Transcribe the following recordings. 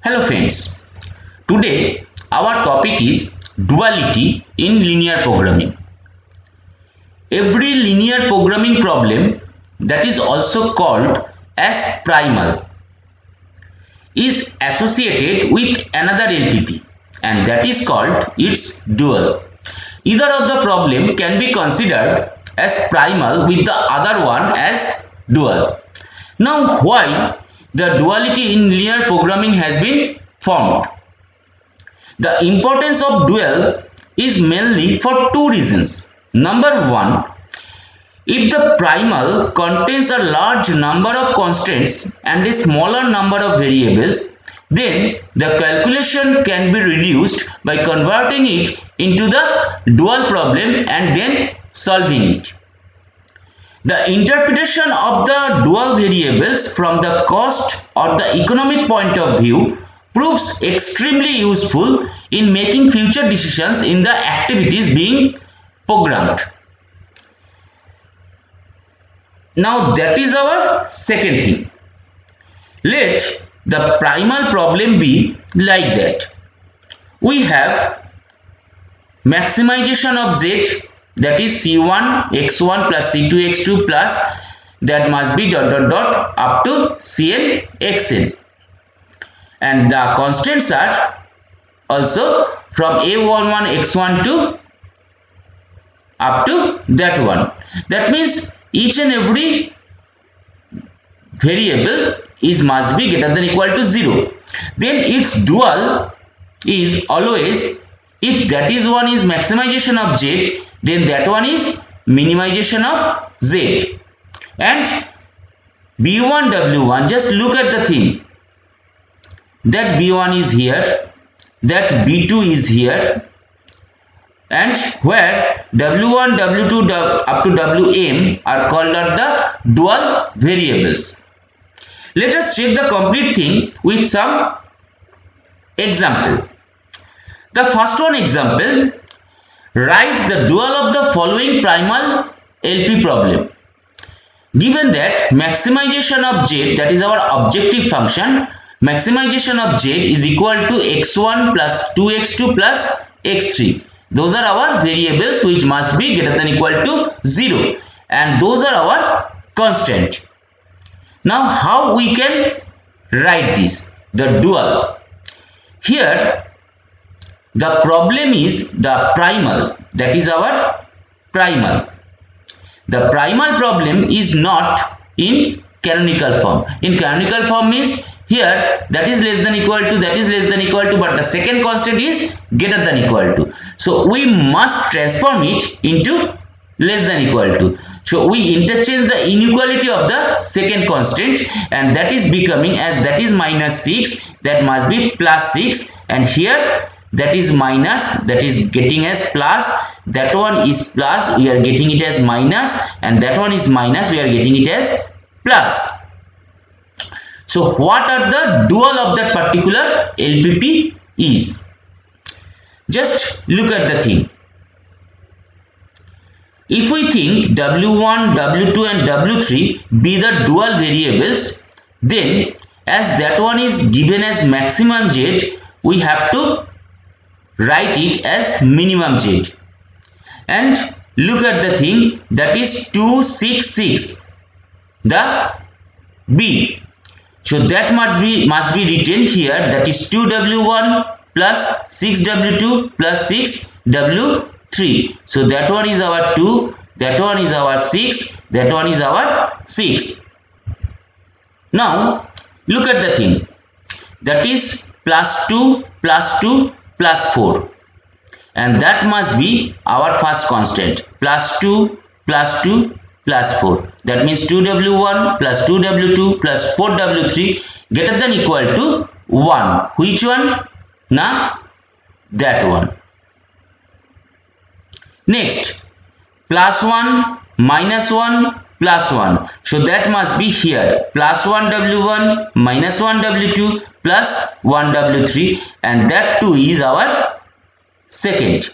Hello friends, today our topic is duality in linear programming. Every linear programming problem that is also called as primal is associated with another LPP and that is called its dual. Either of the problem can be considered as primal with the other one as dual. Now why the duality in linear programming has been formed? The importance of dual is mainly for two reasons. Number one, if the primal contains a large number of constants and a smaller number of variables, then the calculation can be reduced by converting it into the dual problem and then solving it. The interpretation of the dual variables from the cost or the economic point of view proves extremely useful in making future decisions in the activities being programmed. Now that is our second thing. Let the primal problem be like that. We have maximization of z, that is c1 x1 plus c2 x2 plus that must be up to cn xn, and the constants are also from a11 x1 to up to that one. That means each and every variable is must be greater than equal to 0. Then its dual is always, if that is one is maximization of z, then that one is minimization of z. And b1 w1, just look at the thing, that b1 is here, that b2 is here, and where w1 w2 up to wm are called the dual variables. Let us check the complete thing with some example. The first one example, write the dual of the following primal LP problem. Given that maximization of z, that is our objective function, maximization of z is equal to x1 plus 2x2 plus x3. Those are our variables which must be greater than equal to 0, and those are our constant. Now how we can write this, the dual? Here the problem is the primal, that is our primal. The primal problem is not in canonical form. In canonical form means here that is less than equal to, that is less than equal to, but the second constant is greater than equal to. So we must transform it into less than equal to. So we interchange the inequality of the second constant, and that is becoming as that is minus 6, that must be plus 6, and here that is minus, that is getting as plus, that one is plus, we are getting it as minus, and that one is minus, we are getting it as plus. So what are the dual of that particular LPP is? Just look at the thing. If we think w1, w2 and w3 be the dual variables, then as that one is given as maximum z, we have to write it as minimum z. And look at the thing, that is 266, the b. So that must be written here, that is 2w1 plus 6w2 plus 6w3. So that one is our 2, that one is our 6, that one is our 6. Now look at the thing, that is plus 2 plus 2 plus 4, and that must be our first constant, plus 2 plus 2 plus 4. That means 2w1 plus 2w2 plus 4w3 greater than equal to 1. Which one? Now that one. Next, plus 1 minus 1 plus 1. So that must be here, plus 1 w1 minus 1 w2 plus 1 w3, and that 2 is our second.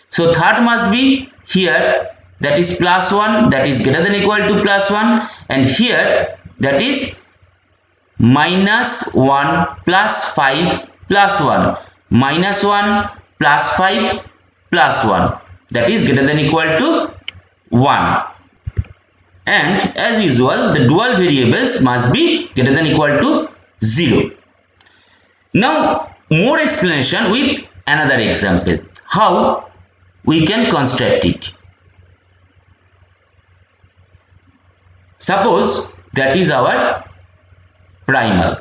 So third must be here, that is plus 1, that is greater than equal to plus 1, and here that is minus 1 plus 5 plus 1 minus 1 plus 5 plus 1, that is greater than equal to 1. And as usual, the dual variables must be greater than equal to 0. Now more explanation with another example, how we can construct it. Suppose that is our primal.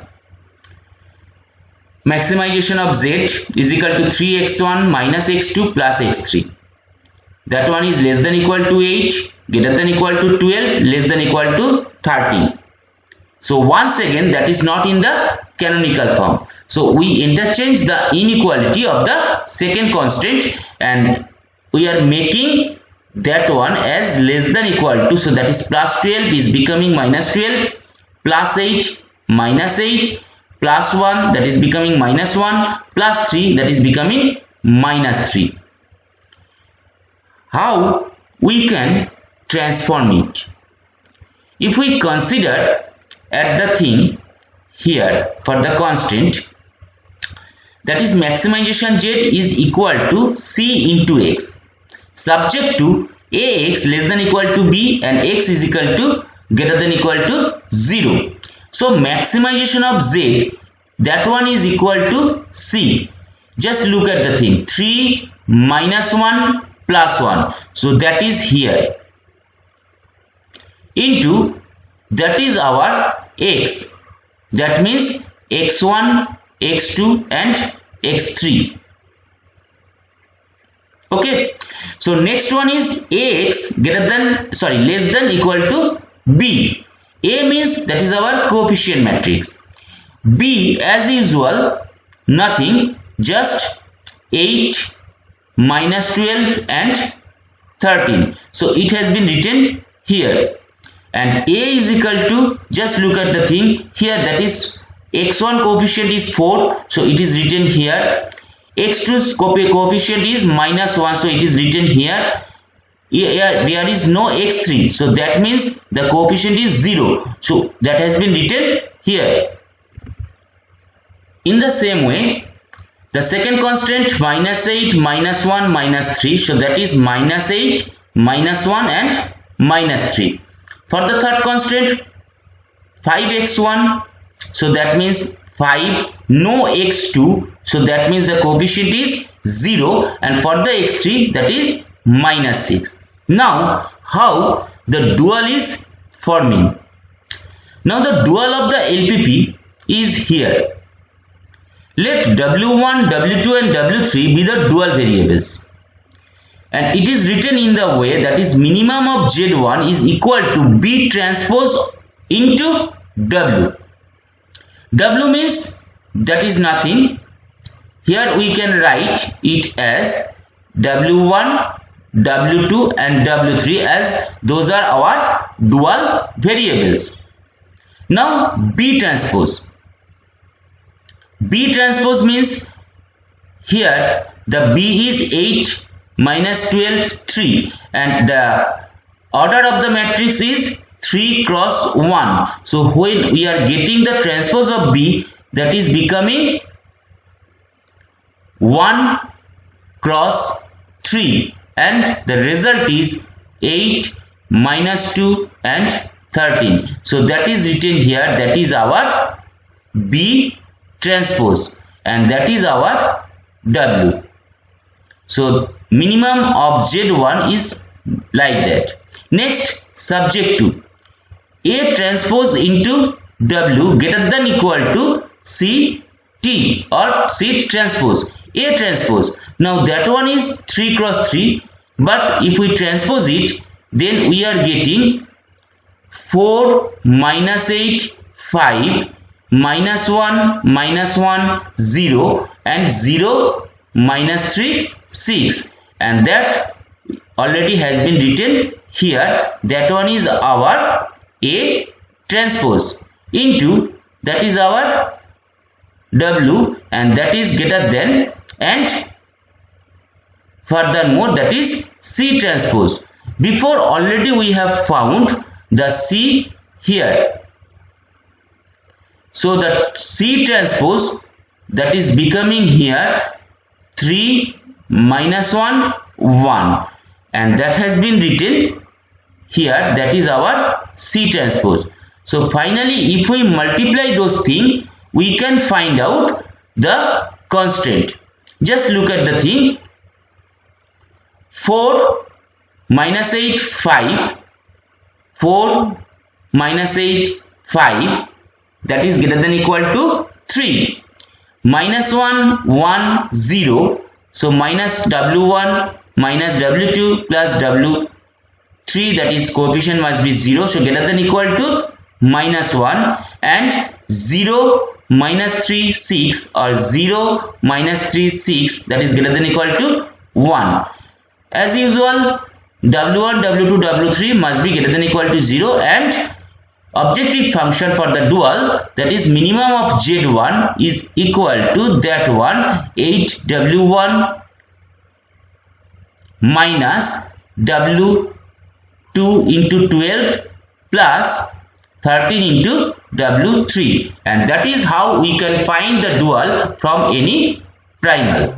Maximization of z is equal to 3x1 minus x2 plus x3. That one is less than equal to 8, greater than equal to 12, less than equal to 13. So once again, that is not in the canonical form. So we interchange the inequality of the second constant and we are making that one as less than equal to, so that is plus 12 is becoming minus 12, plus 8 minus 8, plus 1 that is becoming minus 1, plus 3 that is becoming minus 3. How we can transform it? If we consider at the thing here for the constant, that is maximization z is equal to c into x, subject to ax less than equal to b and x is equal to greater than equal to 0. So maximization of z, that one is equal to c. Just look at the thing, 3 minus 1 plus 1, so that is here, into that is our x, that means x1, x2 and x3. Okay, so next one is ax less than equal to b. A means that is our coefficient matrix, b as usual nothing, just 8 minus 12 and 13. So it has been written here, and a is equal to, just look at the thing here, that is x1 coefficient is 4, so it is written here. x2's coefficient is minus 1, so it is written here. Here there is no x3, so that means the coefficient is 0, so that has been written here. In the same way, the second constant minus 8 minus 1 minus 3, so that is minus 8 minus 1 and minus 3. For the third constant 5x1, so that means 5, no x2, so that means the coefficient is 0, and for the x3 that is minus 6. Now how the dual is forming? Now the dual of the LPP is here. Let W1, W2 and W3 be the dual variables, and it is written in the way that is minimum of Z1 is equal to B transpose into W. W means that is nothing. Here we can write it as W1, W2 and W3, as those are our dual variables. Now B transpose. B transpose means here the B is 8 minus 12 3, and the order of the matrix is 3 cross 1. So when we are getting the transpose of B, that is becoming 1 cross 3, and the result is 8 minus 2 and 13. So that is written here, that is our B transpose, and that is our W. So minimum of Z1 is like that. Next, subject to A transpose into W greater than equal to CT or C transpose. A transpose, now that one is 3 cross 3, but if we transpose it, then we are getting 4 minus 8 5 minus 1 0 and 0 minus 3 6, and that already has been written here. That one is our A transpose into, that is our W, and that is greater than, and furthermore that is C transpose. Before already we have found the C here. So the C transpose, that is becoming here 3 minus 1 1, and that has been written here, that is our C transpose. So finally if we multiply those things, we can find out the constant. Just look at the thing. 4 minus 8 5, 4 minus 8 5, that is greater than equal to 3. Minus 1 1 0, so minus w1 minus w2 plus w3, that is coefficient must be 0, so greater than equal to minus 1. And 0 minus 3 6, or 0 minus 3 6, that is greater than equal to 1. As usual, w1 w2 w3 must be greater than equal to 0, and objective function for the dual, that is minimum of z1, is equal to that one 8w1 minus w2 into 12 plus 13 into w3, and that is how we can find the dual from any primal.